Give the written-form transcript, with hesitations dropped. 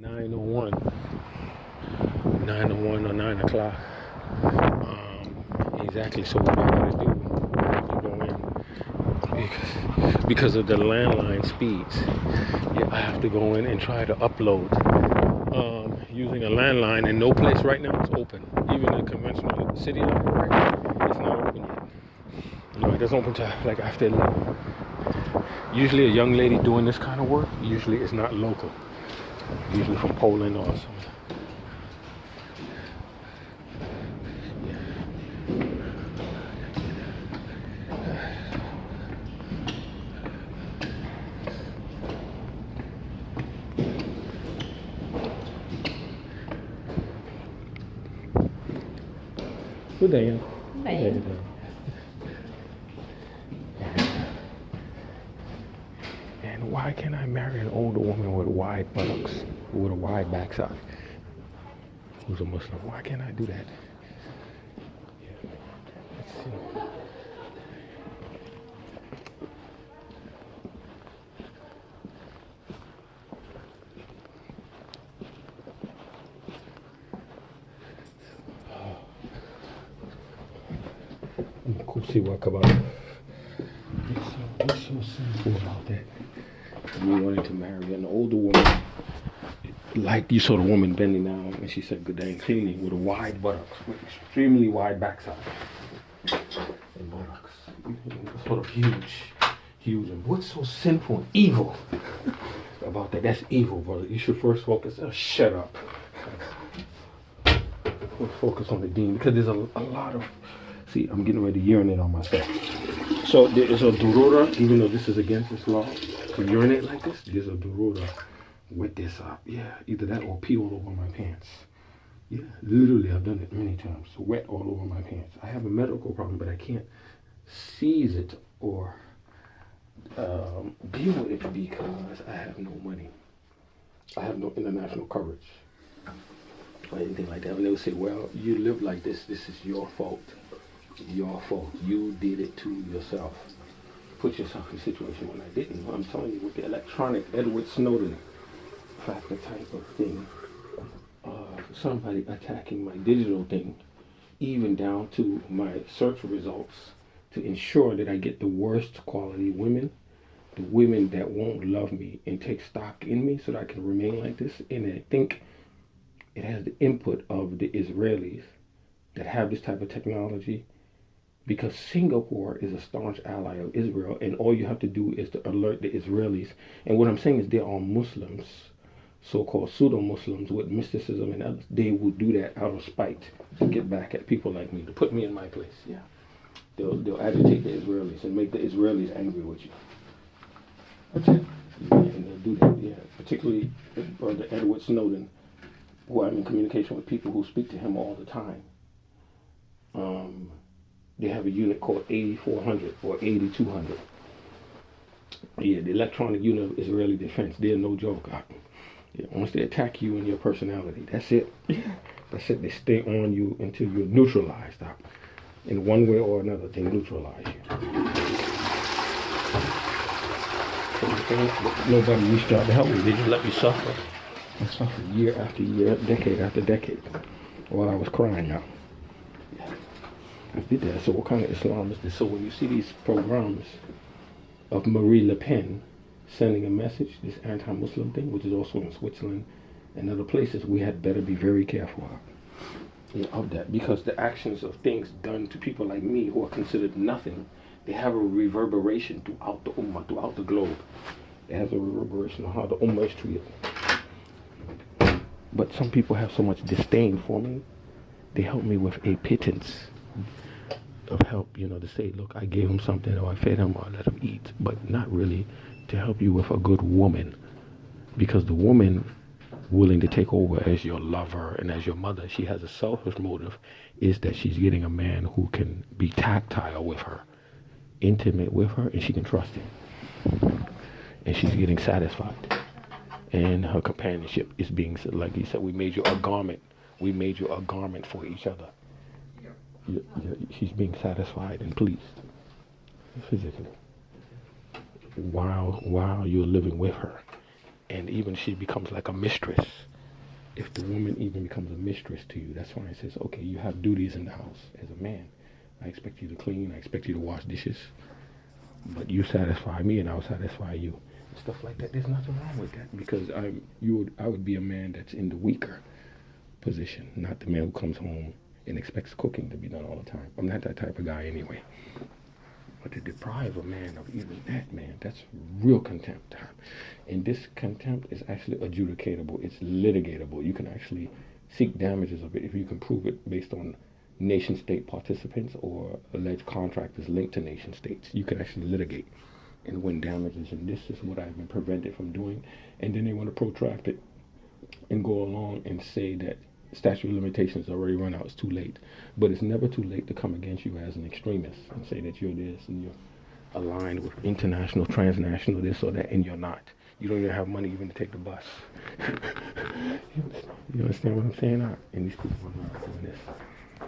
9:01, 9:01 or 9 o'clock. Exactly. So what I gotta do, I have to go in because of the landline speeds. Yeah, I have to go in and try to upload using a landline, and no place right now is open. Even the conventional city level, right? It's not open yet. No, it doesn't open till like after 11. Usually, a young lady doing this kind of work usually is not local. Usually from Poland or something. Good day, young. Good day. Good day. And why can't I marry an older woman with wide buttocks, with a wide backside, who's a Muslim? Why can't I do that? Let's see. Kusiwa about what's so sinful about that? You wanted to marry an older woman, like you saw the woman bending down, and she said good day and cleanly with a wide buttocks, with extremely wide backside and buttocks, sort of huge. And what's so sinful and evil about that? That's evil, brother. You should first focus. Shut up. We'll focus on the deen because there's a lot of. See, I'm getting ready to urinate on myself. So there is a durura, even though this is against Islam, to urinate like this, there's a durura with this up. Yeah, either that or pee all over my pants. Yeah, literally, I've done it many times. Wet all over my pants. I have a medical problem, but I can't seize it or deal with it because I have no money. I have no international coverage or anything like that. And they would say, well, you live like this. This is your fault. Your fault. You did it to yourself. Put yourself in a situation when I didn't. I'm telling you, with the electronic Edward Snowden factor type of thing, somebody attacking my digital thing, even down to my search results, to ensure that I get the worst quality women, the women that won't love me and take stock in me so that I can remain like this. And I think it has the input of the Israelis that have this type of technology, because Singapore is a staunch ally of Israel, and all you have to do is to alert the Israelis. And what I'm saying is there are Muslims, so-called pseudo-Muslims with mysticism and others. They will do that out of spite to get back at people like me, to put me in my place. Yeah, they'll agitate the Israelis and make the Israelis angry with you. That's it. Yeah, and they'll do that. Yeah, particularly Brother Edward Snowden, who I'm in communication with people who speak to him all the time. They have a unit called 8400 or 8200. Yeah, the electronic unit of Israeli defense. They're no joke. Yeah, once they attack you and your personality, that's it. That's it. They stay on you until you're neutralized. In one way or another, they neutralize you. Nobody reached out to help me. They just let me suffer. I suffered year after year, decade after decade, while I was crying out. I did that. So what kind of Islam is this? So when you see these programs of Marie Le Pen sending a message, this anti-Muslim thing, which is also in Switzerland and other places, we had better be very careful of that, because the actions of things done to people like me who are considered nothing, they have a reverberation throughout the Ummah, throughout the globe. It has a reverberation on how the Ummah is treated. But some people have so much disdain for me, they help me with a pittance of help, to say, look, I gave him something, or I fed him, or I let him eat, but not really to help you with a good woman. Because the woman willing to take over as your lover and as your mother, she has a selfish motive, is that she's getting a man who can be tactile with her, intimate with her, and she can trust him. And she's getting satisfied. And her companionship is being, like he said, we made you a garment. We made you a garment for each other. She's being satisfied and pleased physically while you're living with her. And even she becomes like a mistress. If the woman even becomes a mistress to you, that's why it says, okay, you have duties in the house as a man. I expect you to clean, I expect you to wash dishes, but you satisfy me and I'll satisfy you. Stuff like that. There's nothing wrong with that, because I would be a man that's in the weaker position, not the man who comes home and expects cooking to be done all the time. I'm not that type of guy anyway. But to deprive a man of even that, man, that's real contempt time. And this contempt is actually adjudicatable. It's litigatable. You can actually seek damages of it if you can prove it based on nation-state participants or alleged contractors linked to nation-states. You can actually litigate and win damages. And this is what I've been prevented from doing. And then they want to protract it and go along and say that statute of limitations already run out, it's too late. But it's never too late to come against you as an extremist and say that you're this and you're aligned with international, transnational, this or that, and you're not. You don't even have money even to take the bus. You understand what I'm saying? And these people are not doing this.